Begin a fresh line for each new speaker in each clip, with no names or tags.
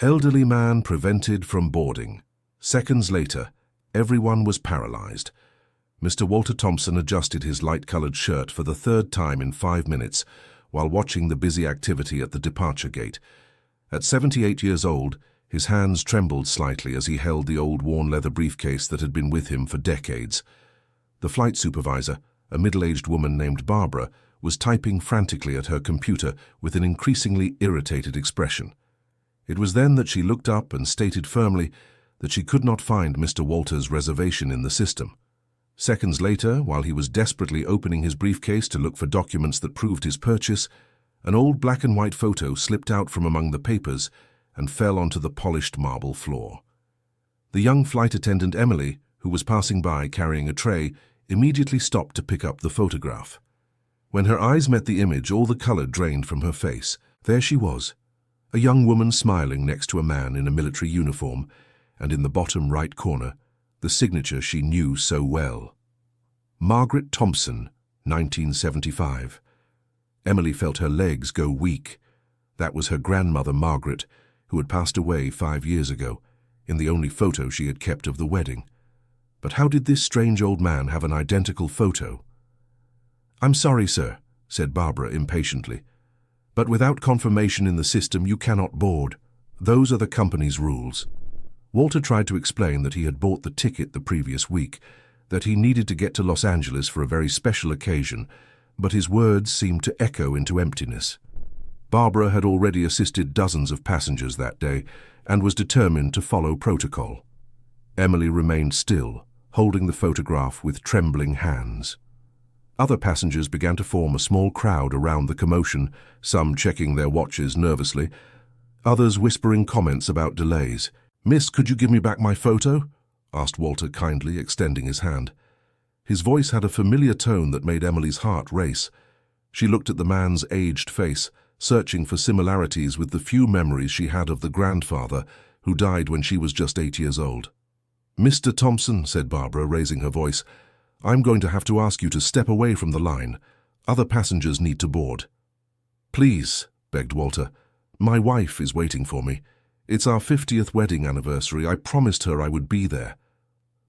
Elderly man prevented from boarding. Seconds later, everyone was paralyzed. Mr. Walter Thompson adjusted his light-colored shirt for the third time in 5 minutes while watching the busy activity at the departure gate. At 78 years old, his hands trembled slightly as he held the old worn leather briefcase that had been with him for decades. The flight supervisor, a middle-aged woman named Barbara, was typing frantically at her computer with an increasingly irritated expression. It was then that she looked up and stated firmly that she could not find Mr. Walter's reservation in the system. Seconds later, while he was desperately opening his briefcase to look for documents that proved his purchase, an old black-and-white photo slipped out from among the papers and fell onto the polished marble floor. The young flight attendant Emily, who was passing by carrying a tray, immediately stopped to pick up the photograph. When her eyes met the image, all the color drained from her face. There she was, a young woman smiling next to a man in a military uniform, and in the bottom right corner, the signature she knew so well. Margaret Thompson, 1975. Emily felt her legs go weak. That was her grandmother Margaret, who had passed away 5 years ago, in the only photo she had kept of the wedding. But how did this strange old man have an identical photo? "I'm sorry, sir," said Barbara impatiently, "but without confirmation in the system you cannot board. Those are the company's rules." Walter tried to explain that he had bought the ticket the previous week, that he needed to get to Los Angeles for a very special occasion, but his words seemed to echo into emptiness. Barbara had already assisted dozens of passengers that day and was determined to follow protocol. Emily remained still, holding the photograph with trembling hands. Other passengers began to form a small crowd around the commotion, some checking their watches nervously, others whispering comments about delays. "Miss, could you give me back my photo?" asked Walter kindly, extending his hand. His voice had a familiar tone that made Emily's heart race. She looked at the man's aged face, searching for similarities with the few memories she had of the grandfather who died when she was just 8 years old. "Mr. Thompson," said Barbara, raising her voice, "I'm going to have to ask you to step away from the line. Other passengers need to board." "Please," begged Walter. "My wife is waiting for me. It's our 50th wedding anniversary. I promised her I would be there."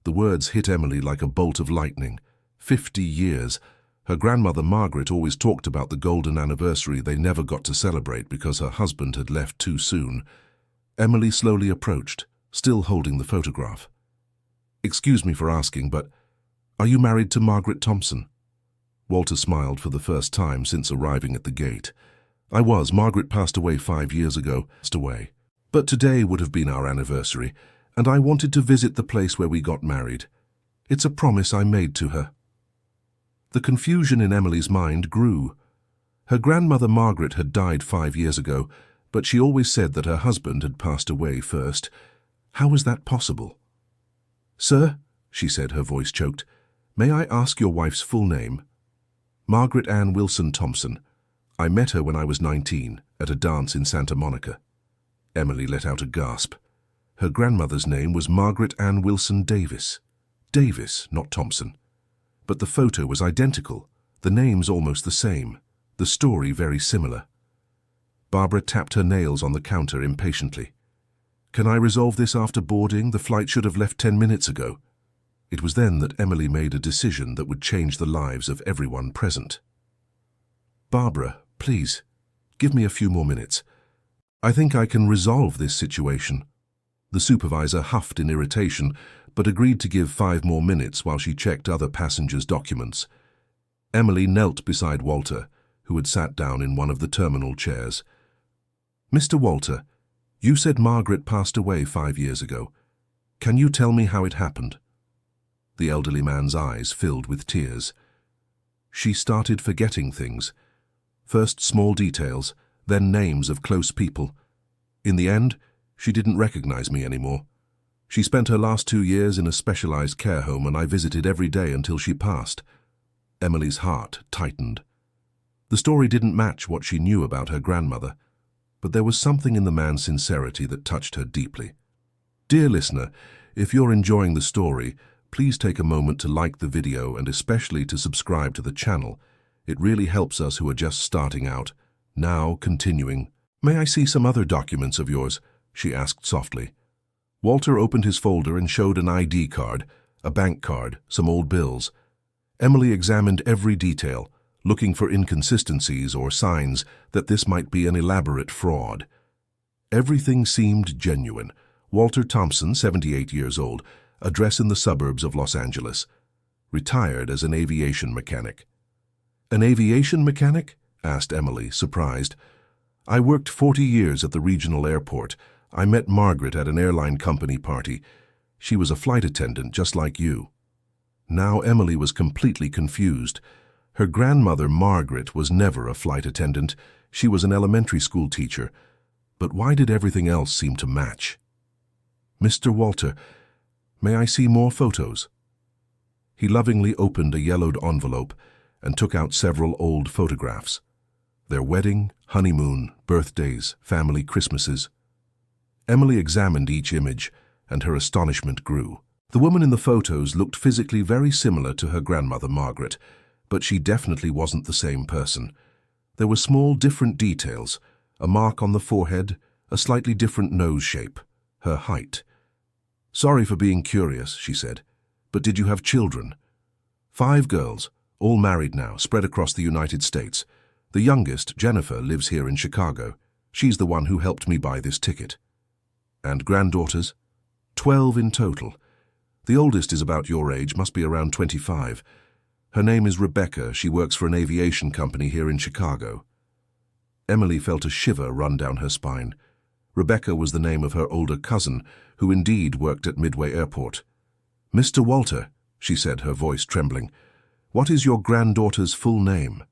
The words hit Emily like a bolt of lightning. 50 years. Her grandmother Margaret always talked about the golden anniversary they never got to celebrate because her husband had left too soon. Emily slowly approached, still holding the photograph. "Excuse me for asking, but are you married to Margaret Thompson?" Walter smiled for the first time since arriving at the gate. "I was. Margaret passed away 5 years ago. But today would have been our anniversary, and I wanted to visit the place where we got married. It's a promise I made to her." The confusion in Emily's mind grew. Her grandmother Margaret had died 5 years ago, but she always said that her husband had passed away first. How was that possible? "Sir," she said, her voice choked, "may I ask your wife's full name?" "Margaret Ann Wilson Thompson. I met her when I was 19, at a dance in Santa Monica." Emily let out a gasp. Her grandmother's name was Margaret Ann Wilson Davis. Davis, not Thompson. But the photo was identical, the names almost the same, the story very similar. Barbara tapped her nails on the counter impatiently. "Can I resolve this after boarding? The flight should have left 10 minutes ago." It was then that Emily made a decision that would change the lives of everyone present. "Barbara, please, give me a few more minutes. I think I can resolve this situation." The supervisor huffed in irritation, but agreed to give 5 more minutes while she checked other passengers' documents. Emily knelt beside Walter, who had sat down in one of the terminal chairs. "Mr. Walter, you said Margaret passed away 5 years ago. Can you tell me how it happened?" The elderly man's eyes filled with tears. "She started forgetting things. First small details, then names of close people. In the end, she didn't recognize me anymore. She spent her last 2 years in a specialized care home and I visited every day until she passed." Emily's heart tightened. The story didn't match what she knew about her grandmother, but there was something in the man's sincerity that touched her deeply. Dear listener, if you're enjoying the story, please take a moment to like the video and especially to subscribe to the channel. It really helps us who are just starting out. Now, continuing. "May I see some other documents of yours? she asked softly. Walter opened his folder and showed an ID card, a bank card, some old bills. Emily examined every detail, looking for inconsistencies or signs that this might be an elaborate fraud. Everything seemed genuine. Walter Thompson, 78 years old, address in the suburbs of Los Angeles. Retired as an aviation mechanic. An aviation mechanic? Asked Emily, surprised. I worked 40 years at the regional airport. I met Margaret at an airline company party. She was a flight attendant, just like you. Now Emily was completely confused. Her grandmother, Margaret, was never a flight attendant. She was an elementary school teacher. But why did everything else seem to match? Mr. Walter, may I see more photos? He lovingly opened a yellowed envelope and took out several old photographs. Their wedding, honeymoon, birthdays, family Christmases. Emily examined each image, and her astonishment grew. The woman in the photos looked physically very similar to her grandmother Margaret, but she definitely wasn't the same person. There were small different details, a mark on the forehead, a slightly different nose shape, her height. Sorry for being curious, she said, but did you have children? 5 girls, all married now, spread across the United States. The youngest, Jennifer, lives here in Chicago. She's the one who helped me buy this ticket. And granddaughters? 12 in total. The oldest is about your age, must be around 25. Her name is Rebecca. She works for an aviation company here in Chicago. Emily felt a shiver run down her spine. Rebecca was the name of her older cousin, who indeed worked at Midway Airport. Mr. Walter, she said, her voice trembling, what is your granddaughter's full name?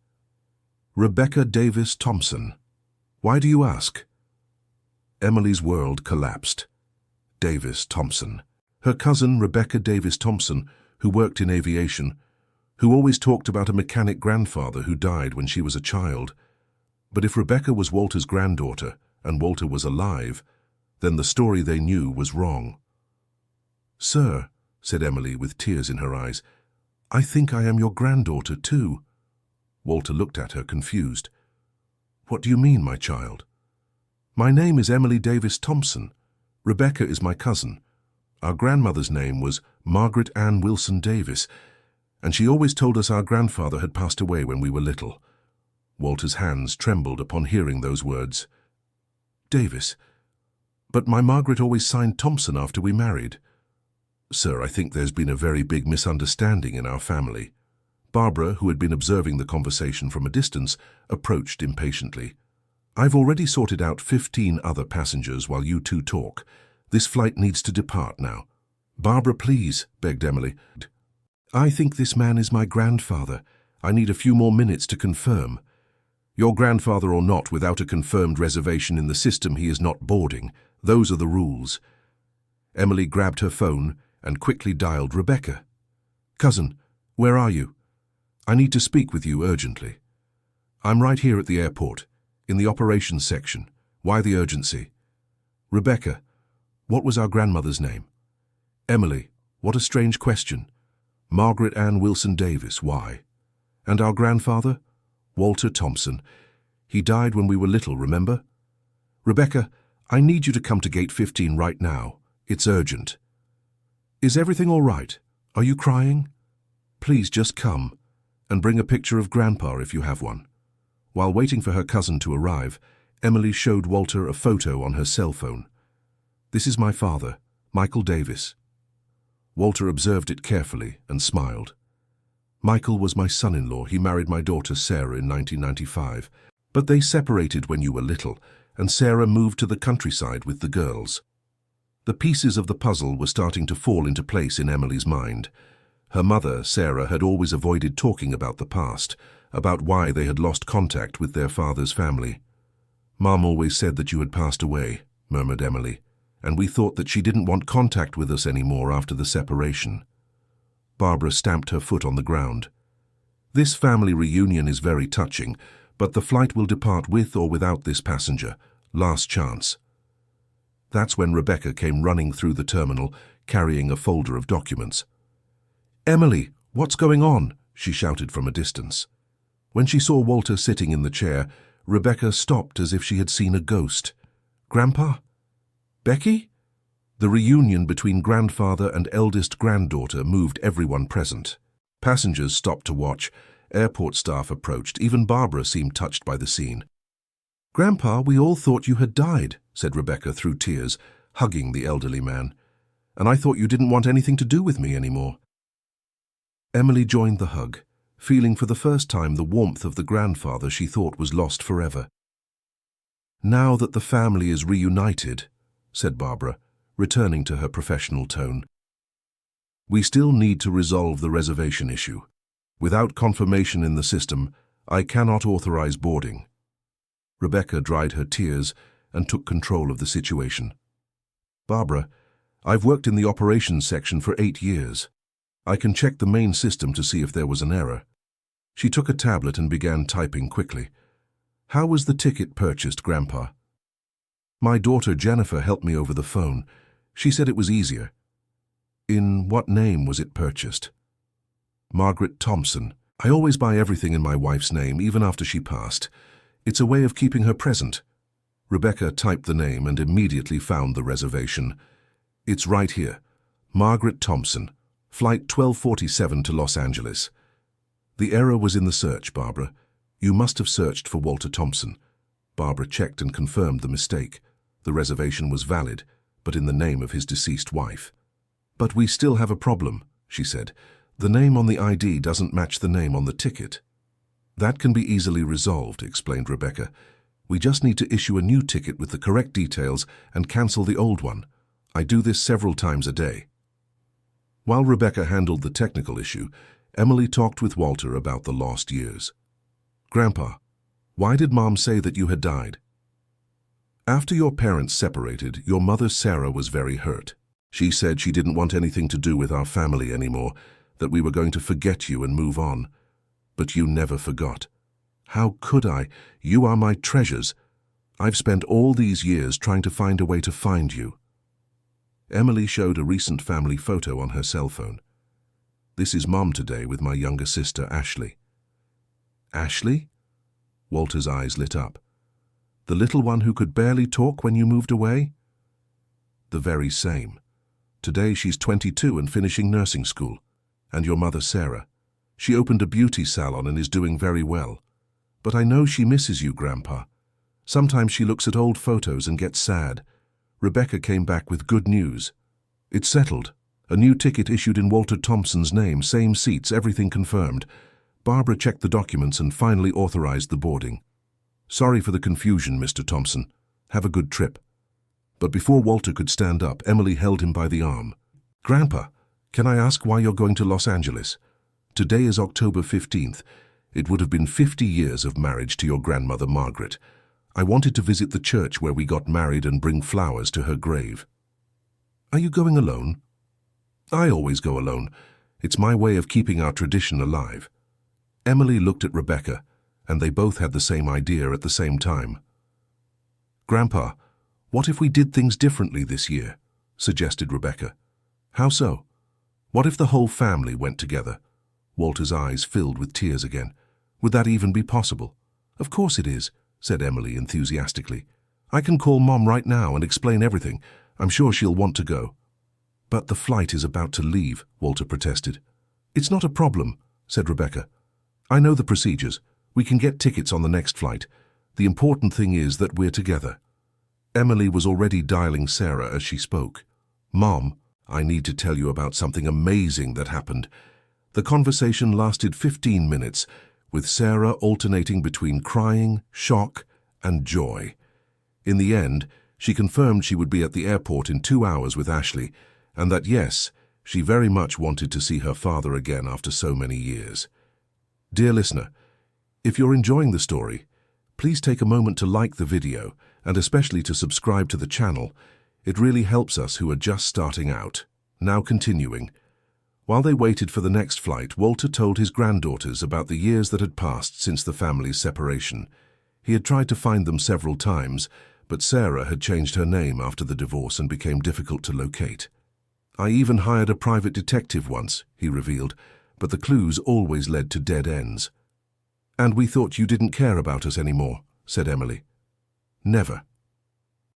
Rebecca Davis Thompson. Why do you ask? Emily's world collapsed. Davis Thompson. Her cousin, Rebecca Davis Thompson, who worked in aviation, who always talked about a mechanic grandfather who died when she was a child. But if Rebecca was Walter's granddaughter, and Walter was alive, then the story they knew was wrong. Sir, said Emily with tears in her eyes, I think I am your granddaughter too. Walter looked at her, confused. What do you mean, my child? My name is Emily Davis Thompson. Rebecca is my cousin. Our grandmother's name was Margaret Ann Wilson Davis, and she always told us our grandfather had passed away when we were little. Walter's hands trembled upon hearing those words. Davis. But my Margaret always signed Thompson after we married. Sir, I think there's been a very big misunderstanding in our family. Barbara, who had been observing the conversation from a distance, approached impatiently. I've already sorted out 15 other passengers while you two talk. This flight needs to depart now. Barbara, please, begged Emily. I think this man is my grandfather. I need a few more minutes to confirm. Your grandfather or not, without a confirmed reservation in the system, he is not boarding. Those are the rules. Emily grabbed her phone and quickly dialed Rebecca. Cousin, where are you? I need to speak with you urgently. I'm right here at the airport, in the operations section. Why the urgency? Rebecca, what was our grandmother's name? Emily, what a strange question. Margaret Ann Wilson Davis, why? And our grandfather? Walter Thompson. He died when we were little, remember? Rebecca, I need you to come to gate 15 right now. It's urgent. Is everything all right? Are you crying? Please just come, and bring a picture of Grandpa if you have one. While waiting for her cousin to arrive, Emily showed Walter a photo on her cell phone. This is my father, Michael Davis. Walter observed it carefully and smiled. Michael was my son-in-law. He married my daughter Sarah in 1995. But they separated when you were little, and Sarah moved to the countryside with the girls. The pieces of the puzzle were starting to fall into place in Emily's mind. Her mother, Sarah, had always avoided talking about the past, about why they had lost contact with their father's family. Mom always said that you had passed away, murmured Emily, and we thought that she didn't want contact with us anymore after the separation. Barbara stamped her foot on the ground. This family reunion is very touching, but the flight will depart with or without this passenger. Last chance. That's when Rebecca came running through the terminal, carrying a folder of documents. Emily, what's going on? She shouted from a distance. When she saw Walter sitting in the chair, Rebecca stopped as if she had seen a ghost. Grandpa? Becky? The reunion between grandfather and eldest granddaughter moved everyone present. Passengers stopped to watch. Airport staff approached. Even Barbara seemed touched by the scene. "Grandpa, we all thought you had died," said Rebecca through tears, hugging the elderly man. "And I thought you didn't want anything to do with me anymore." Emily joined the hug, feeling for the first time the warmth of the grandfather she thought was lost forever. "Now that the family is reunited," said Barbara, returning to her professional tone, "we still need to resolve the reservation issue. Without confirmation in the system, I cannot authorize boarding." Rebecca dried her tears and took control of the situation. "Barbara, I've worked in the operations section for 8 years. I can check the main system to see if there was an error." She took a tablet and began typing quickly. "How was the ticket purchased, Grandpa?" "My daughter Jennifer helped me over the phone. She said it was easier." "In what name was it purchased?" "Margaret Thompson. I always buy everything in my wife's name, even after she passed. It's a way of keeping her present." Rebecca typed the name and immediately found the reservation. "It's right here. Margaret Thompson. Flight 1247 to Los Angeles." "The error was in the search, Barbara. You must have searched for Walter Thompson." Barbara checked and confirmed the mistake. The reservation was valid, but in the name of his deceased wife. "But we still have a problem," she said. "The name on the ID doesn't match the name on the ticket." "That can be easily resolved," explained Rebecca. "We just need to issue a new ticket with the correct details and cancel the old one. I do this several times a day." While Rebecca handled the technical issue, Emily talked with Walter about the lost years. "Grandpa, why did Mom say that you had died?" "After your parents separated, your mother Sarah was very hurt. She said she didn't want anything to do with our family anymore, that we were going to forget you and move on. But you never forgot. How could I? You are my treasures. I've spent all these years trying to find a way to find you." Emily showed a recent family photo on her cell phone. "This is Mom today with my younger sister, Ashley." "Ashley?" Walter's eyes lit up. "The little one who could barely talk when you moved away?" "The very same. Today she's 22 and finishing nursing school. And your mother, Sarah. She opened a beauty salon and is doing very well. But I know she misses you, Grandpa. Sometimes she looks at old photos and gets sad." Rebecca came back with good news. "It's settled. A new ticket issued in Walter Thompson's name, same seats, everything confirmed." Barbara checked the documents and finally authorized the boarding. "Sorry for the confusion, Mr. Thompson. Have a good trip." But before Walter could stand up, Emily held him by the arm. "Grandpa, can I ask why you're going to Los Angeles? Today is October 15th. It would have been 50 years of marriage to your grandmother Margaret. I wanted to visit the church where we got married and bring flowers to her grave." "Are you going alone?" "I always go alone. It's my way of keeping our tradition alive." Emily looked at Rebecca, and they both had the same idea at the same time. "Grandpa, what if we did things differently this year?" suggested Rebecca. "How so?" "What if the whole family went together?" Walter's eyes filled with tears again. "Would that even be possible?" "Of course it is," said Emily enthusiastically. "I can call Mom right now and explain everything. I'm sure she'll want to go." "But the flight is about to leave," Walter protested. "It's not a problem," said Rebecca. "I know the procedures. We can get tickets on the next flight. The important thing is that we're together." Emily was already dialing Sarah as she spoke. "Mom, I need to tell you about something amazing that happened." The conversation lasted 15 minutes, with Sarah alternating between crying, shock, and joy. In the end, she confirmed she would be at the airport in 2 hours with Ashley, and that yes, she very much wanted to see her father again after so many years. Dear listener, if you're enjoying the story, please take a moment to like the video and especially to subscribe to the channel. It really helps us who are just starting out. Now continuing. While they waited for the next flight, Walter told his granddaughters about the years that had passed since the family's separation. He had tried to find them several times, but Sarah had changed her name after the divorce and became difficult to locate. "I even hired a private detective once," he revealed, "but the clues always led to dead ends." "And we thought you didn't care about us anymore," said Emily. "Never."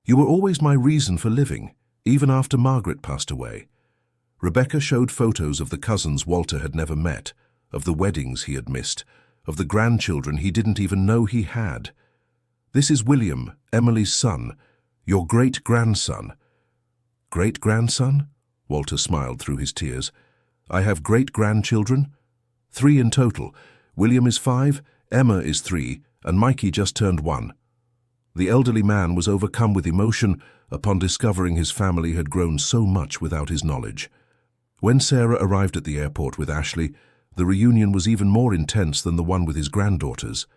You were always my reason for living, even after Margaret passed away. Rebecca showed photos of the cousins Walter had never met, of the weddings he had missed, of the grandchildren he didn't even know he had. This is William, Emily's son, your great-grandson. Great-grandson? Walter smiled through his tears. I have great-grandchildren? 3 in total. William is 5, Emma is 3, and Mikey just turned 1. The elderly man was overcome with emotion upon discovering his family had grown so much without his knowledge. When Sarah arrived at the airport with Ashley, the reunion was even more intense than the one with his granddaughters.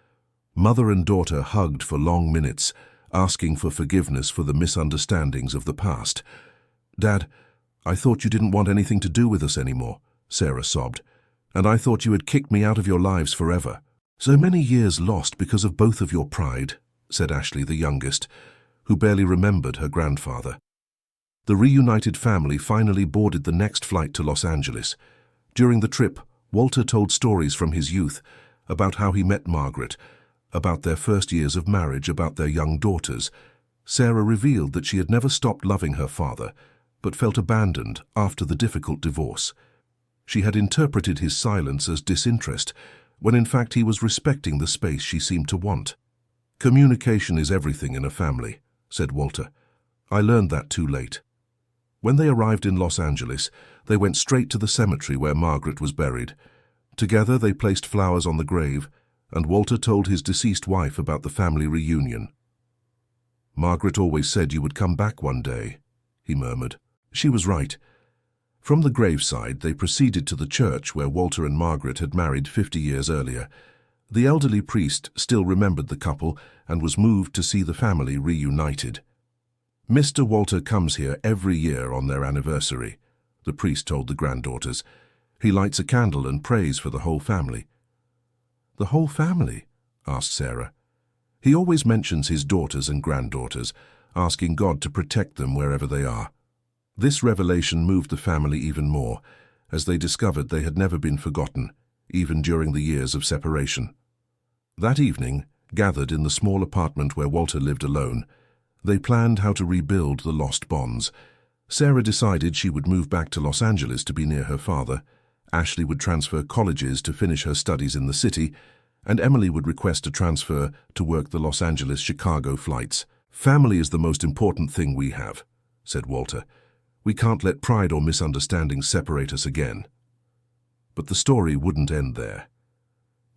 Mother and daughter hugged for long minutes, asking for forgiveness for the misunderstandings of the past. Dad, I thought you didn't want anything to do with us anymore, Sarah sobbed, and I thought you had kicked me out of your lives forever. So many years lost because of both of your pride, said Ashley, the youngest, who barely remembered her grandfather. The reunited family finally boarded the next flight to Los Angeles. During the trip, Walter told stories from his youth about how he met Margaret, about their first years of marriage, about their young daughters. Sarah revealed that she had never stopped loving her father, but felt abandoned after the difficult divorce. She had interpreted his silence as disinterest, when in fact he was respecting the space she seemed to want. Communication is everything in a family, said Walter. I learned that too late. When they arrived in Los Angeles, they went straight to the cemetery where Margaret was buried. Together they placed flowers on the grave, and Walter told his deceased wife about the family reunion. Margaret always said you would come back one day, he murmured. She was right. From the graveside, they proceeded to the church where Walter and Margaret had married 50 years earlier. The elderly priest still remembered the couple and was moved to see the family reunited. Mr. Walter comes here every year on their anniversary, the priest told the granddaughters. He lights a candle and prays for the whole family. The whole family? Asked Sarah. He always mentions his daughters and granddaughters, asking God to protect them wherever they are. This revelation moved the family even more, as they discovered they had never been forgotten, even during the years of separation. That evening, gathered in the small apartment where Walter lived alone, they planned how to rebuild the lost bonds. Sarah decided she would move back to Los Angeles to be near her father. Ashley would transfer colleges to finish her studies in the city, and Emily would request a transfer to work the Los Angeles-Chicago flights. Family is the most important thing we have, said Walter. We can't let pride or misunderstandings separate us again. But the story wouldn't end there.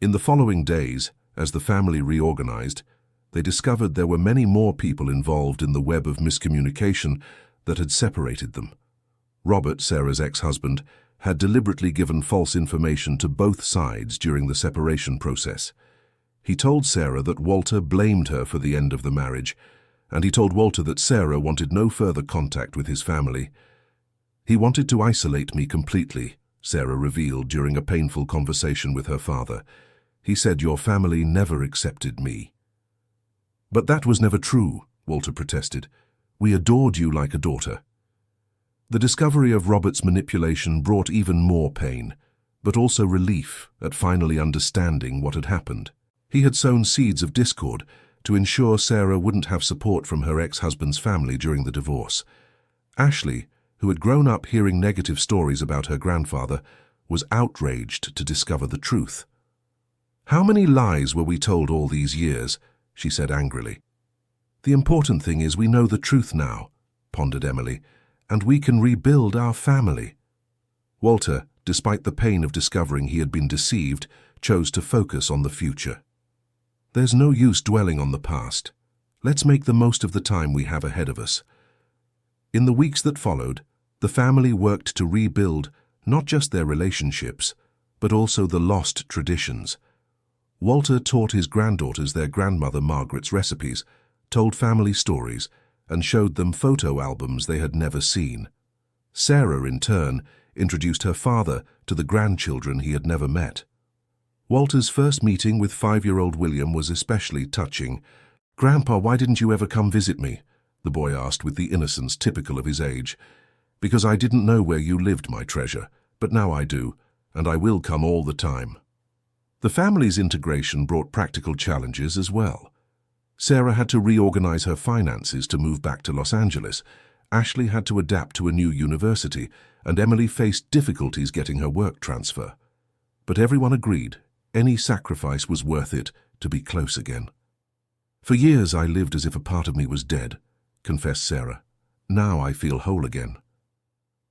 In the following days, as the family reorganized, they discovered there were many more people involved in the web of miscommunication that had separated them. Robert, Sarah's ex-husband, had deliberately given false information to both sides during the separation process. He told Sarah that Walter blamed her for the end of the marriage, and he told Walter that Sarah wanted no further contact with his family. He wanted to isolate me completely, Sarah revealed during a painful conversation with her father. He said, your family never accepted me. But that was never true, Walter protested. We adored you like a daughter. The discovery of Robert's manipulation brought even more pain, but also relief at finally understanding what had happened. He had sown seeds of discord to ensure Sarah wouldn't have support from her ex-husband's family during the divorce. Ashley, who had grown up hearing negative stories about her grandfather, was outraged to discover the truth. How many lies were we told all these years? She said angrily. The important thing is we know the truth now, pondered Emily, and we can rebuild our family. Walter, despite the pain of discovering he had been deceived, chose to focus on the future. There's no use dwelling on the past. Let's make the most of the time we have ahead of us. In the weeks that followed, the family worked to rebuild not just their relationships, but also the lost traditions. Walter taught his granddaughters their grandmother Margaret's recipes, told family stories, and showed them photo albums they had never seen. Sarah, in turn, introduced her father to the grandchildren he had never met. Walter's first meeting with 5-year-old William was especially touching. "Grandpa, why didn't you ever come visit me?" the boy asked with the innocence typical of his age. "Because I didn't know where you lived, my treasure, but now I do, and I will come all the time." The family's integration brought practical challenges as well. Sarah had to reorganize her finances to move back to Los Angeles. Ashley had to adapt to a new university, and Emily faced difficulties getting her work transfer. But everyone agreed any sacrifice was worth it to be close again. "For years I lived as if a part of me was dead," confessed Sarah. "Now I feel whole again."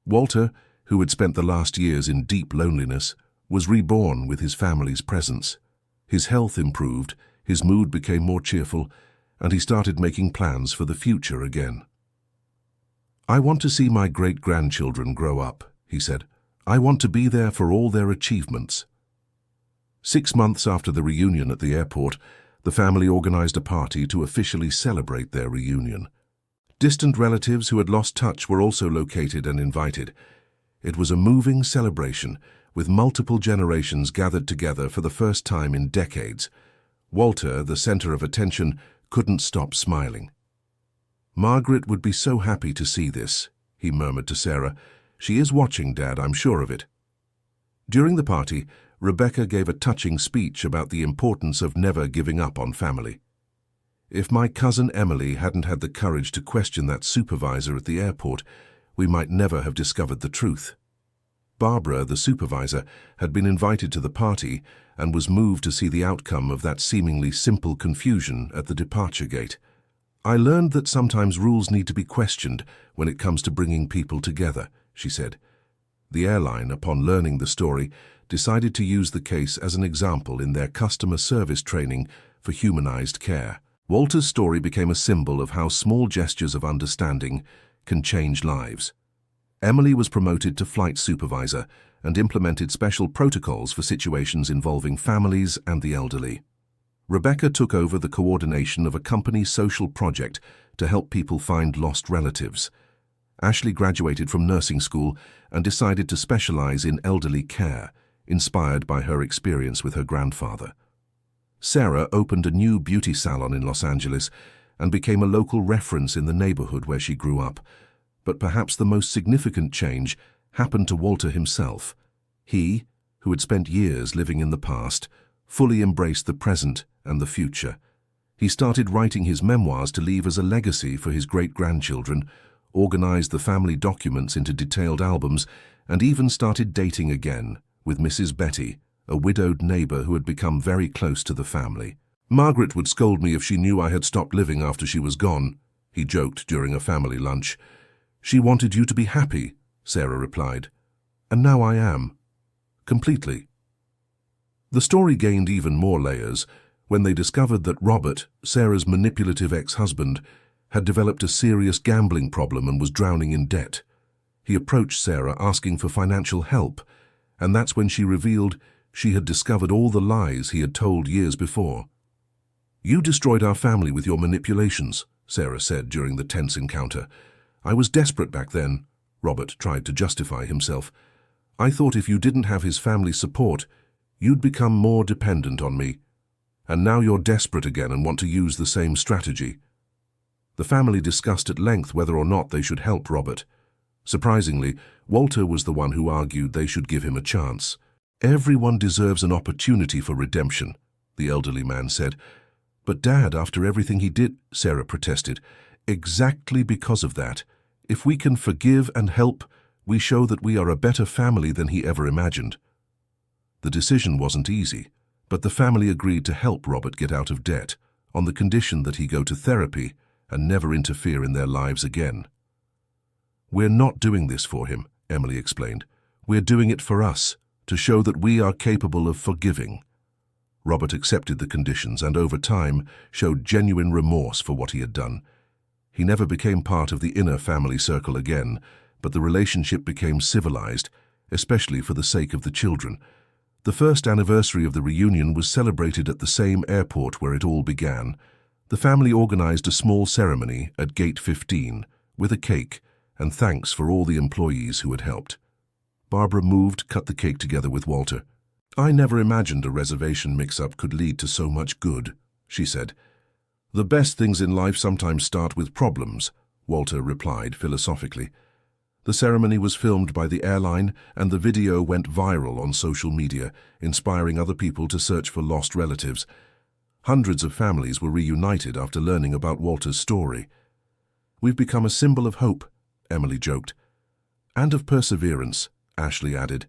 Walter, who had spent the last years in deep loneliness, was reborn with his family's presence. His health improved, his mood became more cheerful, and he started making plans for the future again. "I want to see my great-grandchildren grow up," he said. "I want to be there for all their achievements." 6 months after the reunion at the airport, the family organized a party to officially celebrate their reunion. Distant relatives who had lost touch were also located and invited. It was a moving celebration, with multiple generations gathered together for the first time in decades. Walter, the center of attention, couldn't stop smiling. "Margaret would be so happy to see this," he murmured to Sarah. "She is watching, Dad, I'm sure of it." During the party, Rebecca gave a touching speech about the importance of never giving up on family. "If my cousin Emily hadn't had the courage to question that supervisor at the airport, we might never have discovered the truth." Barbara, the supervisor, had been invited to the party and was moved to see the outcome of that seemingly simple confusion at the departure gate. "I learned that sometimes rules need to be questioned when it comes to bringing people together," she said. The airline, upon learning the story, decided to use the case as an example in their customer service training for humanized care. Walter's story became a symbol of how small gestures of understanding can change lives. Emily was promoted to flight supervisor and implemented special protocols for situations involving families and the elderly. Rebecca took over the coordination of a company social project to help people find lost relatives. Ashley graduated from nursing school and decided to specialize in elderly care, inspired by her experience with her grandfather. Sarah opened a new beauty salon in Los Angeles and became a local reference in the neighborhood where she grew up. But perhaps the most significant change happened to Walter himself. He, who had spent years living in the past, fully embraced the present and the future. He started writing his memoirs to leave as a legacy for his great-grandchildren, organized the family documents into detailed albums, and even started dating again with Mrs. Betty, a widowed neighbor who had become very close to the family. "Margaret would scold me if she knew I had stopped living after she was gone," he joked during a family lunch. "She wanted you to be happy," Sarah replied. "And now I am. Completely." The story gained even more layers when they discovered that Robert, Sarah's manipulative ex-husband, had developed a serious gambling problem and was drowning in debt. He approached Sarah asking for financial help, and that's when she revealed she had discovered all the lies he had told years before. "You destroyed our family with your manipulations," Sarah said during the tense encounter. "I was desperate back then," Robert tried to justify himself. "I thought if you didn't have his family's support, you'd become more dependent on me. And now you're desperate again and want to use the same strategy." The family discussed at length whether or not they should help Robert. Surprisingly, Walter was the one who argued they should give him a chance. "Everyone deserves an opportunity for redemption," the elderly man said. "But Dad, after everything he did," Sarah protested. "Exactly because of that. If we can forgive and help, we show that we are a better family than he ever imagined." The decision wasn't easy, but the family agreed to help Robert get out of debt on the condition that he go to therapy and never interfere in their lives again. "We're not doing this for him," Emily explained. "We're doing it for us, to show that we are capable of forgiving." Robert accepted the conditions and over time showed genuine remorse for what he had done. He never became part of the inner family circle again, but the relationship became civilized, especially for the sake of the children. The first anniversary of the reunion was celebrated at the same airport where it all began. The family organized a small ceremony at Gate 15 with a cake and thanks for all the employees who had helped. Barbara moved, cut the cake together with Walter. "I never imagined a reservation mix-up could lead to so much good," she said. "The best things in life sometimes start with problems," Walter replied philosophically. The ceremony was filmed by the airline and the video went viral on social media, inspiring other people to search for lost relatives. Hundreds of families were reunited after learning about Walter's story. "We've become a symbol of hope," Emily joked. "And of perseverance," Ashley added.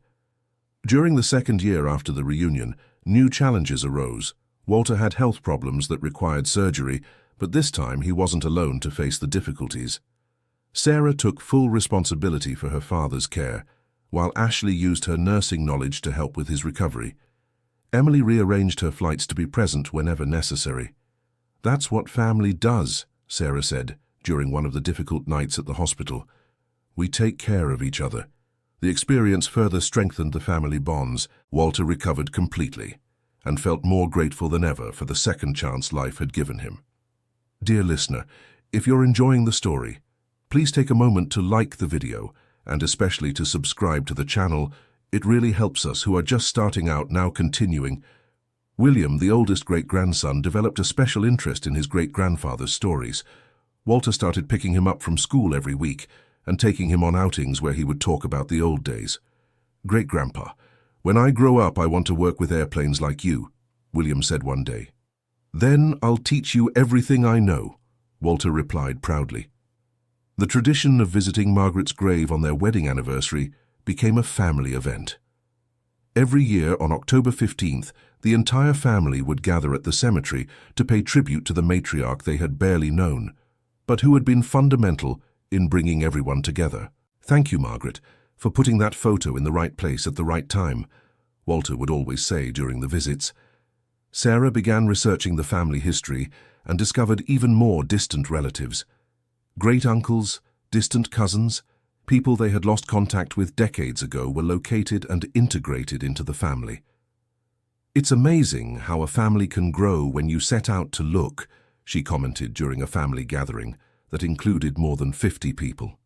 During the second year after the reunion, new challenges arose. Walter had health problems that required surgery, but this time he wasn't alone to face the difficulties. Sarah took full responsibility for her father's care, while Ashley used her nursing knowledge to help with his recovery. Emily rearranged her flights to be present whenever necessary. "That's what family does," Sarah said during one of the difficult nights at the hospital. "We take care of each other." The experience further strengthened the family bonds. Walter recovered completely and felt more grateful than ever for the second chance life had given him. Dear listener, if you're enjoying the story, please take a moment to like the video and especially to subscribe to the channel. It really helps us who are just starting out now continuing. William, the oldest great-grandson, developed a special interest in his great-grandfather's stories. Walter started picking him up from school every week and taking him on outings where he would talk about the old days. "Great-grandpa, when I grow up I want to work with airplanes like you," William said one day. "Then I'll teach you everything I know," Walter replied proudly. The tradition of visiting Margaret's grave on their wedding anniversary became a family event. Every year on October 15th, the entire family would gather at the cemetery to pay tribute to the matriarch they had barely known, but who had been fundamental in bringing everyone together. "Thank you, Margaret, for putting that photo in the right place at the right time," Walter would always say during the visits. Sarah began researching the family history and discovered even more distant relatives. Great-uncles, distant cousins, people they had lost contact with decades ago were located and integrated into the family. "It's amazing how a family can grow when you set out to look," she commented during a family gathering that included more than 50 people.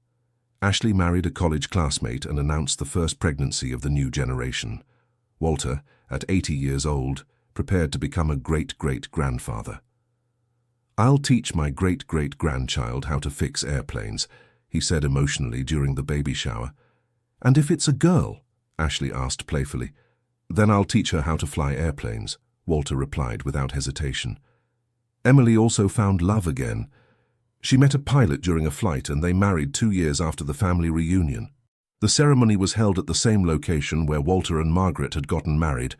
Ashley married a college classmate and announced the first pregnancy of the new generation. Walter, at 80 years old, prepared to become a great-great-grandfather. "I'll teach my great-great-grandchild how to fix airplanes," he said emotionally during the baby shower. "And if it's a girl?" Ashley asked playfully. "Then I'll teach her how to fly airplanes," Walter replied without hesitation. Emily also found love again. She met a pilot during a flight and they married 2 years after the family reunion. The ceremony was held at the same location where Walter and Margaret had gotten married,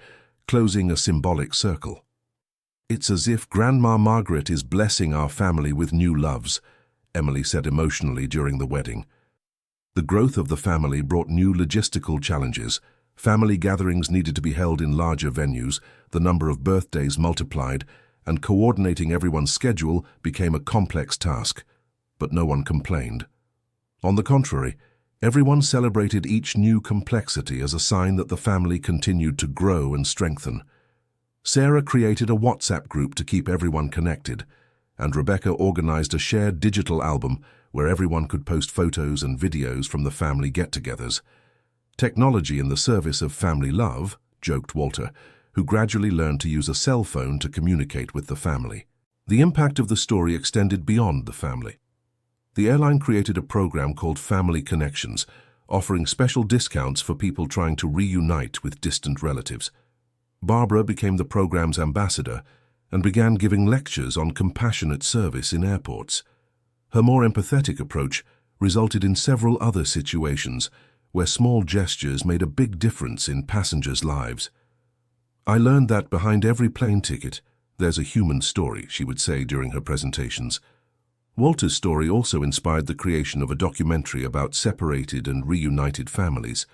closing a symbolic circle. "It's as if Grandma Margaret is blessing our family with new loves," Emily said emotionally during the wedding. The growth of the family brought new logistical challenges. Family gatherings needed to be held in larger venues, the number of birthdays multiplied, and coordinating everyone's schedule became a complex task. But no one complained. On the contrary, everyone celebrated each new complexity as a sign that the family continued to grow and strengthen. Sarah created a WhatsApp group to keep everyone connected, and Rebecca organized a shared digital album where everyone could post photos and videos from the family get-togethers. "Technology in the service of family love," joked Walter, who gradually learned to use a cell phone to communicate with the family. The impact of the story extended beyond the family. The airline created a program called Family Connections, offering special discounts for people trying to reunite with distant relatives. Barbara became the program's ambassador and began giving lectures on compassionate service in airports. Her more empathetic approach resulted in several other situations where small gestures made a big difference in passengers' lives. "I learned that behind every plane ticket, there's a human story," she would say during her presentations. Walter's story also inspired the creation of a documentary about separated and reunited families.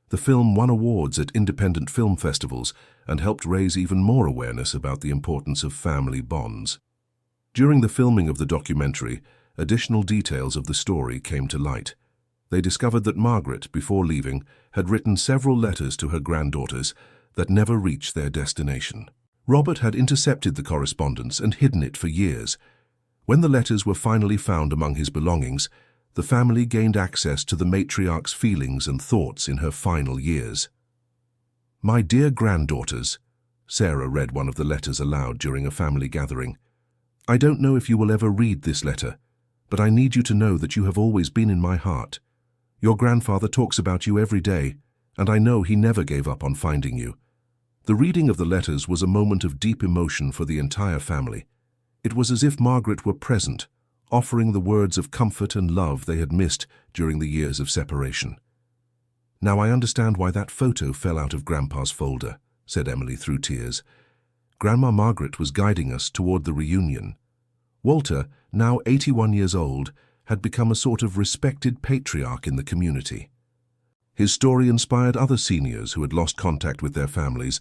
The film won awards at independent film festivals and helped raise even more awareness about the importance of family bonds. During the filming of the documentary, additional details of the story came to light. They discovered that Margaret, before leaving, had written several letters to her granddaughters that never reached their destination. Robert had intercepted the correspondence and hidden it for years. When the letters were finally found among his belongings, the family gained access to the matriarch's feelings and thoughts in her final years. "My dear granddaughters," Sarah read one of the letters aloud during a family gathering. "I don't know if you will ever read this letter, but I need you to know that you have always been in my heart. Your grandfather talks about you every day, and I know he never gave up on finding you. The reading of the letters was a moment of deep emotion for the entire family. It was as if Margaret were present, offering the words of comfort and love they had missed during the years of separation. "Now I understand why that photo fell out of Grandpa's folder," said Emily through tears. "Grandma Margaret was guiding us toward the reunion." Walter, now 81 years old, had become a sort of respected patriarch in the community. His story inspired other seniors who had lost contact with their families,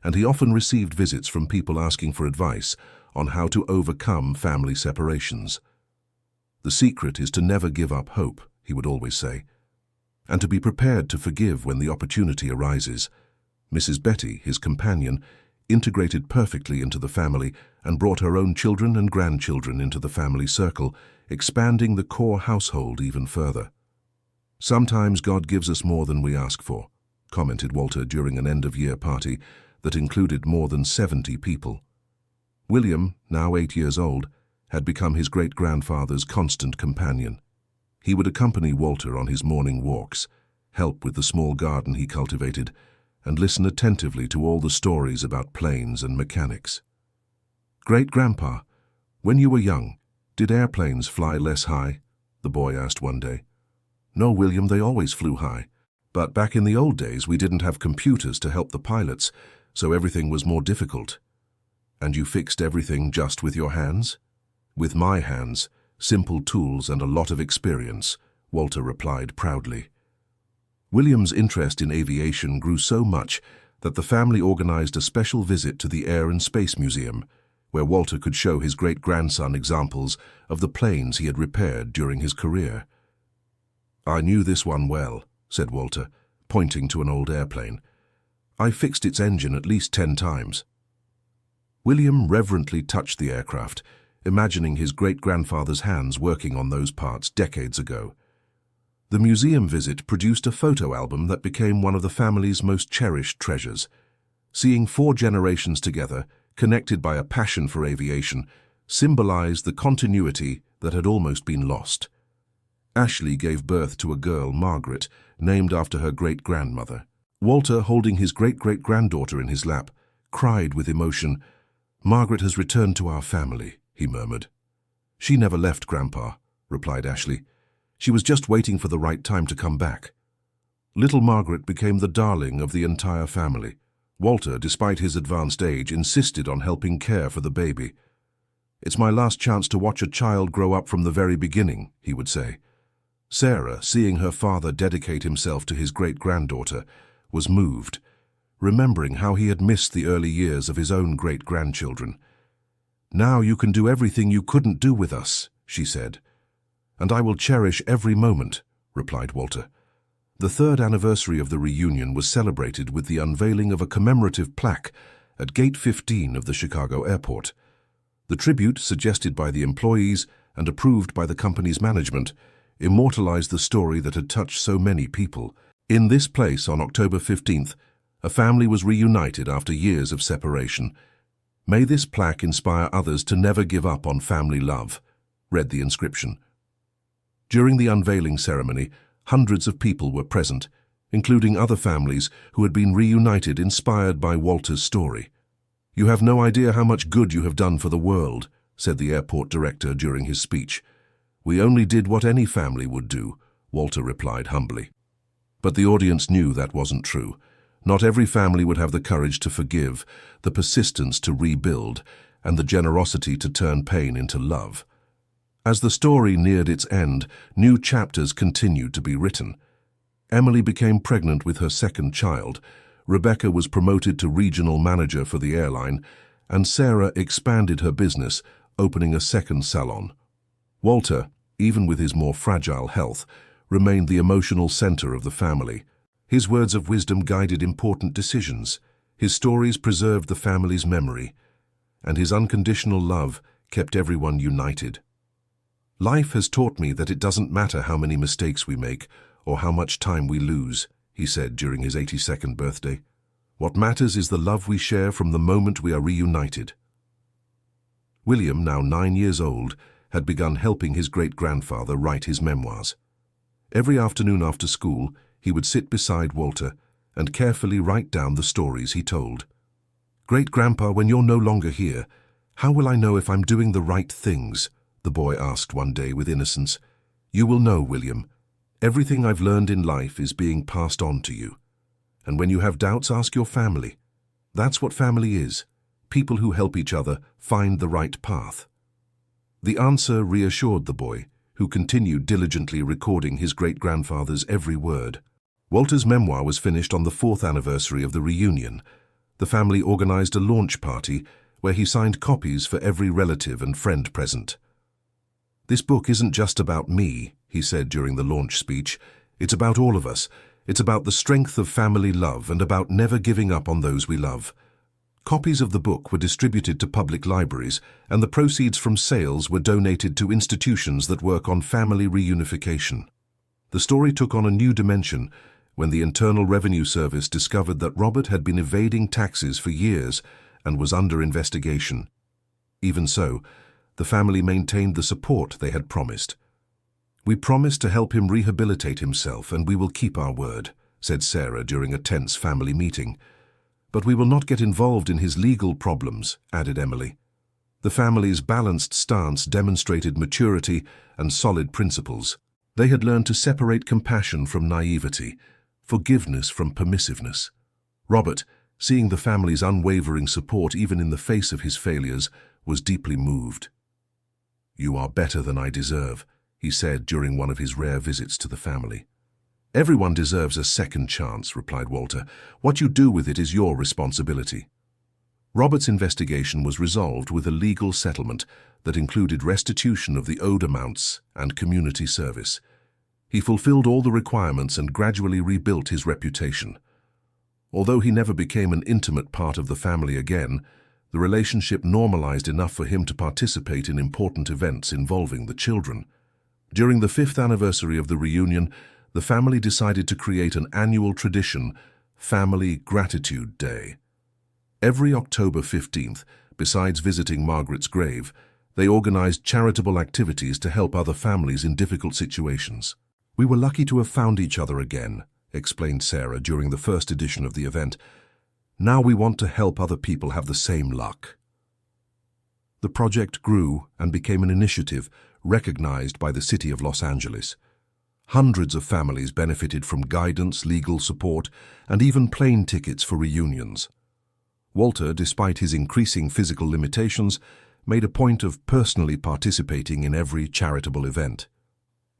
and he often received visits from people asking for advice on how to overcome family separations. "The secret is to never give up hope," he would always say, "and to be prepared to forgive when the opportunity arises." Mrs. Betty, his companion, integrated perfectly into the family and brought her own children and grandchildren into the family circle, expanding the core household even further. "Sometimes God gives us more than we ask for," commented Walter during an end-of-year party that included more than 70 people. William, now 8 years old, had become his great-grandfather's constant companion. He would accompany Walter on his morning walks, help with the small garden he cultivated, and listen attentively to all the stories about planes and mechanics. "Great-grandpa, when you were young, did airplanes fly less high?" the boy asked one day. "No, William, they always flew high. But back in the old days, we didn't have computers to help the pilots, so everything was more difficult." "And you fixed everything just with your hands?" "With my hands, simple tools and a lot of experience," Walter replied proudly. William's interest in aviation grew so much that the family organized a special visit to the Air and Space Museum, where Walter could show his great-grandson examples of the planes he had repaired during his career. "I knew this one well," said Walter, pointing to an old airplane. "I fixed its engine at least 10 times. William reverently touched the aircraft, imagining his great-grandfather's hands working on those parts decades ago. The museum visit produced a photo album that became one of the family's most cherished treasures. Seeing 4 generations together, connected by a passion for aviation, symbolized the continuity that had almost been lost. Ashley gave birth to a girl, Margaret, named after her great-grandmother. Walter, holding his great-great-granddaughter in his lap, cried with emotion. "Margaret has returned to our family," he murmured. "She never left, Grandpa," replied Ashley. "She was just waiting for the right time to come back." Little Margaret became the darling of the entire family. Walter, despite his advanced age, insisted on helping care for the baby. "It's my last chance to watch a child grow up from the very beginning," he would say. Sarah, seeing her father dedicate himself to his great-granddaughter, was moved, remembering how he had missed the early years of his own great-grandchildren. "Now you can do everything you couldn't do with us," she said. "And I will cherish every moment," replied Walter. The 3rd anniversary of the reunion was celebrated with the unveiling of a commemorative plaque at Gate 15 of the Chicago airport. The tribute, suggested by the employees and approved by the company's management, immortalized the story that had touched so many people. In this place, on October 15th, a family was reunited after years of separation. "May this plaque inspire others to never give up on family love," read the inscription. During the unveiling ceremony, hundreds of people were present, including other families who had been reunited inspired by Walter's story. "You have no idea how much good you have done for the world," said the airport director during his speech. "We only did what any family would do," Walter replied humbly. But the audience knew that wasn't true. Not every family would have the courage to forgive, the persistence to rebuild, and the generosity to turn pain into love. As the story neared its end, new chapters continued to be written. Emily became pregnant with her 2nd child, Rebecca was promoted to regional manager for the airline, and Sarah expanded her business, opening a 2nd salon. Walter, even with his more fragile health, remained the emotional center of the family. His words of wisdom guided important decisions, his stories preserved the family's memory, and his unconditional love kept everyone united. "Life has taught me that it doesn't matter how many mistakes we make or how much time we lose," he said during his 82nd birthday. "What matters is the love we share from the moment we are reunited." William, now 9 years old, had begun helping his great-grandfather write his memoirs. Every afternoon after school, he would sit beside Walter and carefully write down the stories he told. "Great-grandpa, when you're no longer here, how will I know if I'm doing the right things?" the boy asked one day with innocence. "You will know, William. Everything I've learned in life is being passed on to you. And when you have doubts, ask your family. That's what family is. People who help each other find the right path." The answer reassured the boy, who continued diligently recording his great-grandfather's every word. Walter's memoir was finished on the 4th anniversary of the reunion. The family organized a launch party where he signed copies for every relative and friend present. "This book isn't just about me," he said during the launch speech. "It's about all of us. It's about the strength of family love and about never giving up on those we love." Copies of the book were distributed to public libraries, and the proceeds from sales were donated to institutions that work on family reunification. The story took on a new dimension when the Internal Revenue Service discovered that Robert had been evading taxes for years and was under investigation. Even so, the family maintained the support they had promised. "We promised to help him rehabilitate himself, and we will keep our word," said Sarah during a tense family meeting. "But we will not get involved in his legal problems," added Emily. The family's balanced stance demonstrated maturity and solid principles. They had learned to separate compassion from naivety, forgiveness from permissiveness. Robert, seeing the family's unwavering support even in the face of his failures, was deeply moved. "You are better than I deserve," he said during one of his rare visits to the family. "Everyone deserves a second chance," replied Walter. "What you do with it is your responsibility." Robert's investigation was resolved with a legal settlement that included restitution of the owed amounts and community service. He fulfilled all the requirements and gradually rebuilt his reputation. Although he never became an intimate part of the family again, the relationship normalized enough for him to participate in important events involving the children. During the 5th anniversary of the reunion, the family decided to create an annual tradition, Family Gratitude Day. Every October 15th, besides visiting Margaret's grave, they organized charitable activities to help other families in difficult situations. "We were lucky to have found each other again," explained Sarah during the first edition of the event. "Now we want to help other people have the same luck." The project grew and became an initiative recognized by the city of Los Angeles. Hundreds of families benefited from guidance, legal support, and even plane tickets for reunions. Walter, despite his increasing physical limitations, made a point of personally participating in every charitable event.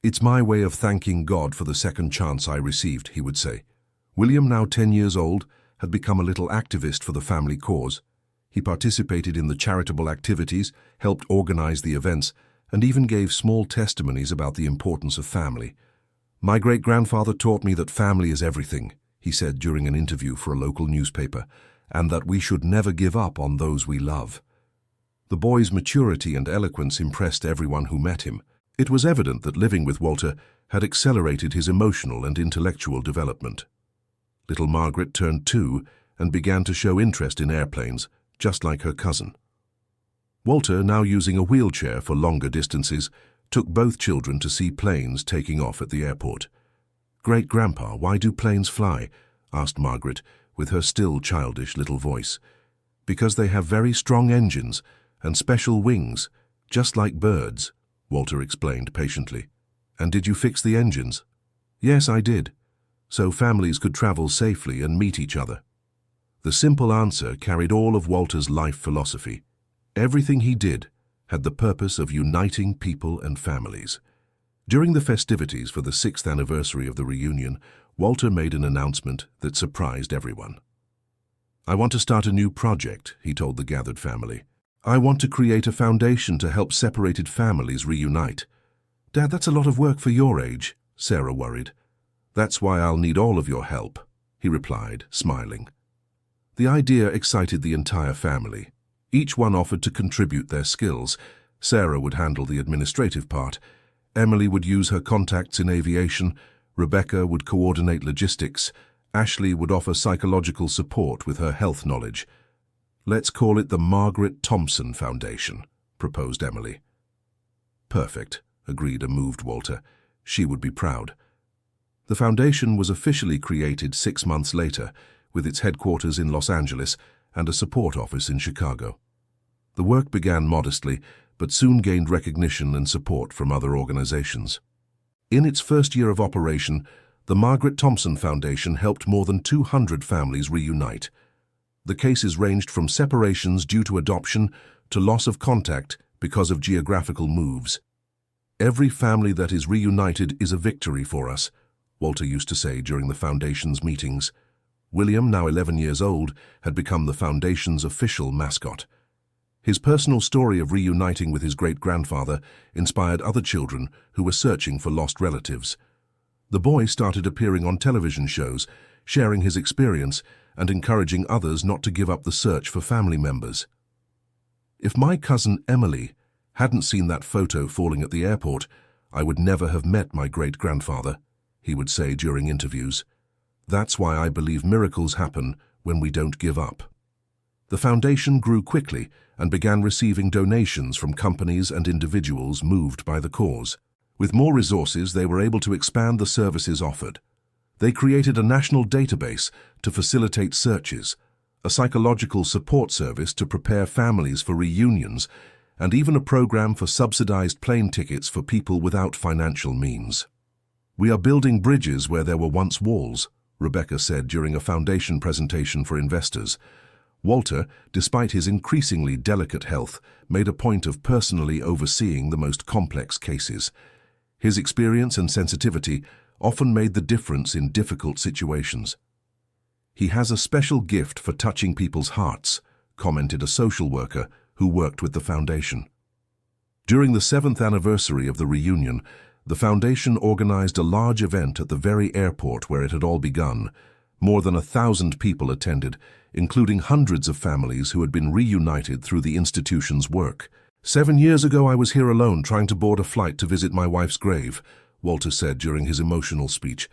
"It's my way of thanking God for the second chance I received," he would say. William, now 10 years old, had become a little activist for the family cause. He participated in the charitable activities, helped organize the events, and even gave small testimonies about the importance of family. "My great-grandfather taught me that family is everything," he said during an interview for a local newspaper, "and that we should never give up on those we love." The boy's maturity and eloquence impressed everyone who met him. It was evident that living with Walter had accelerated his emotional and intellectual development. Little Margaret turned 2 and began to show interest in airplanes, just like her cousin. Walter, now using a wheelchair for longer distances, took both children to see planes taking off at the airport. "Great-grandpa, why do planes fly?" asked Margaret, with her still childish little voice. "Because they have very strong engines and special wings, just like birds," Walter explained patiently. "And did you fix the engines?" "Yes, I did, so families could travel safely and meet each other." The simple answer carried all of Walter's life philosophy. Everything he did had the purpose of uniting people and families. During the festivities for the 6th anniversary of the reunion, Walter made an announcement that surprised everyone. "I want to start a new project," he told the gathered family. "I want to create a foundation to help separated families reunite." "Dad, that's a lot of work for your age," Sarah worried. "That's why I'll need all of your help," he replied, smiling. The idea excited the entire family. Each one offered to contribute their skills. Sarah would handle the administrative part. Emily would use her contacts in aviation. Rebecca would coordinate logistics. Ashley would offer psychological support with her health knowledge. "Let's call it the Margaret Thompson Foundation," proposed Emily. "Perfect," agreed a moved Walter. She would be proud. The foundation was officially created 6 months later, with its headquarters in Los Angeles and a support office in Chicago. The work began modestly, but soon gained recognition and support from other organizations. In its first year of operation, the Margaret Thompson Foundation helped more than 200 families reunite. The cases ranged from separations due to adoption to loss of contact because of geographical moves. "Every family that is reunited is a victory for us," Walter used to say during the Foundation's meetings. William, now 11 years old, had become the Foundation's official mascot. His personal story of reuniting with his great-grandfather inspired other children who were searching for lost relatives. The boy started appearing on television shows, sharing his experience and encouraging others not to give up the search for family members. "If my cousin Emily hadn't seen that photo falling at the airport, I would never have met my great-grandfather," he would say during interviews. "That's why I believe miracles happen when we don't give up." The foundation grew quickly and began receiving donations from companies and individuals moved by the cause. With more resources, they were able to expand the services offered. They created a national database to facilitate searches, a psychological support service to prepare families for reunions, and even a program for subsidized plane tickets for people without financial means. "We are building bridges where there were once walls," Rebecca said during a foundation presentation for investors. Walter, despite his increasingly delicate health, made a point of personally overseeing the most complex cases. His experience and sensitivity often made the difference in difficult situations. "He has a special gift for touching people's hearts," commented a social worker who worked with the foundation. During the 7th anniversary of the reunion, the foundation organized a large event at the very airport where it had all begun. More than 1,000 people attended, including hundreds of families who had been reunited through the institution's work. "7 years ago I was here alone trying to board a flight to visit my wife's grave," Walter said during his emotional speech.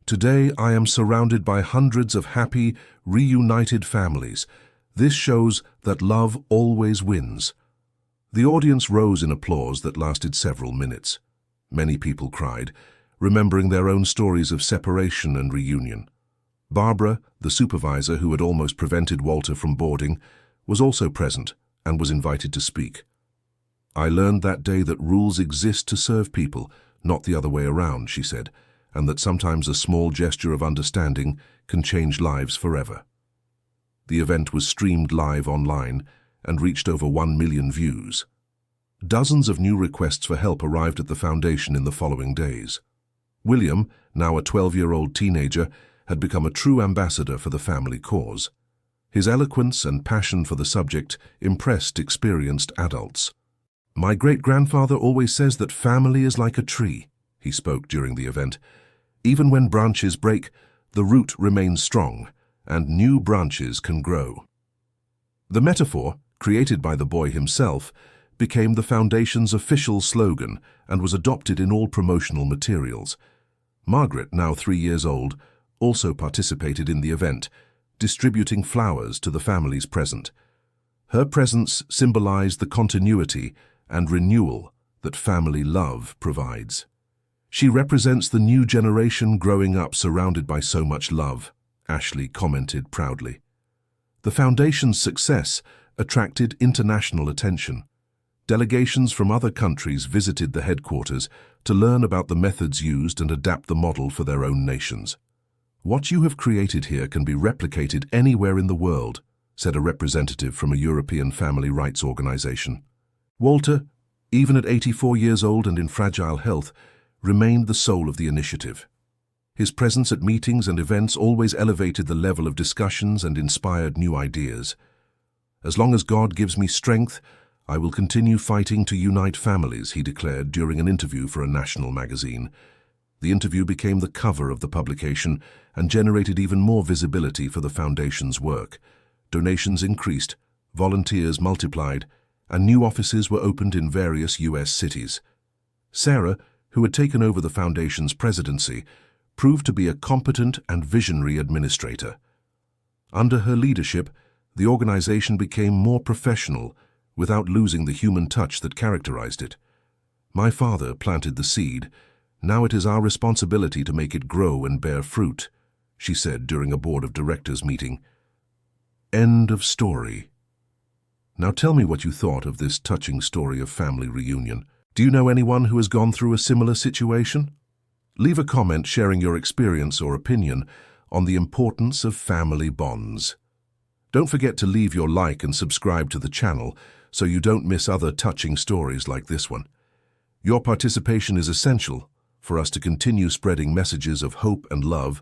"Today I am surrounded by hundreds of happy, reunited families. This shows that love always wins." The audience rose in applause that lasted several minutes. Many people cried, remembering their own stories of separation and reunion. Barbara, the supervisor who had almost prevented Walter from boarding, was also present and was invited to speak. "I learned that day that rules exist to serve people, not the other way around," she said, "and that sometimes a small gesture of understanding can change lives forever." The event was streamed live online and reached over 1 million views. Dozens of new requests for help arrived at the foundation in the following days. William, now a 12-year-old teenager, had become a true ambassador for the family cause. His eloquence and passion for the subject impressed experienced adults. "My great-grandfather always says that family is like a tree," he spoke during the event. "Even when branches break, the root remains strong, and new branches can grow." The metaphor, created by the boy himself, became the foundation's official slogan and was adopted in all promotional materials. Margaret, now 3 years old, also participated in the event, distributing flowers to the families present. Her presence symbolized the continuity and renewal that family love provides. "She represents the new generation growing up surrounded by so much love," Ashley commented proudly. The foundation's success attracted international attention. Delegations from other countries visited the headquarters to learn about the methods used and adapt the model for their own nations. "What you have created here can be replicated anywhere in the world," said a representative from a European family rights organization. Walter, even at 84 years old and in fragile health, remained the soul of the initiative. His presence at meetings and events always elevated the level of discussions and inspired new ideas. "As long as God gives me strength, I will continue fighting to unite families," he declared during an interview for a national magazine. The interview became the cover of the publication and generated even more visibility for the foundation's work. Donations increased, volunteers multiplied, and new offices were opened in various U.S. cities. Sarah, who had taken over the foundation's presidency, proved to be a competent and visionary administrator. Under her leadership, the organization became more professional without losing the human touch that characterized it. "My father planted the seed. Now it is our responsibility to make it grow and bear fruit," she said during a board of directors meeting. End of story. Now tell me what you thought of this touching story of family reunion. Do you know anyone who has gone through a similar situation? Leave a comment sharing your experience or opinion on the importance of family bonds. Don't forget to leave your like and subscribe to the channel so you don't miss other touching stories like this one. Your participation is essential for us to continue spreading messages of hope and love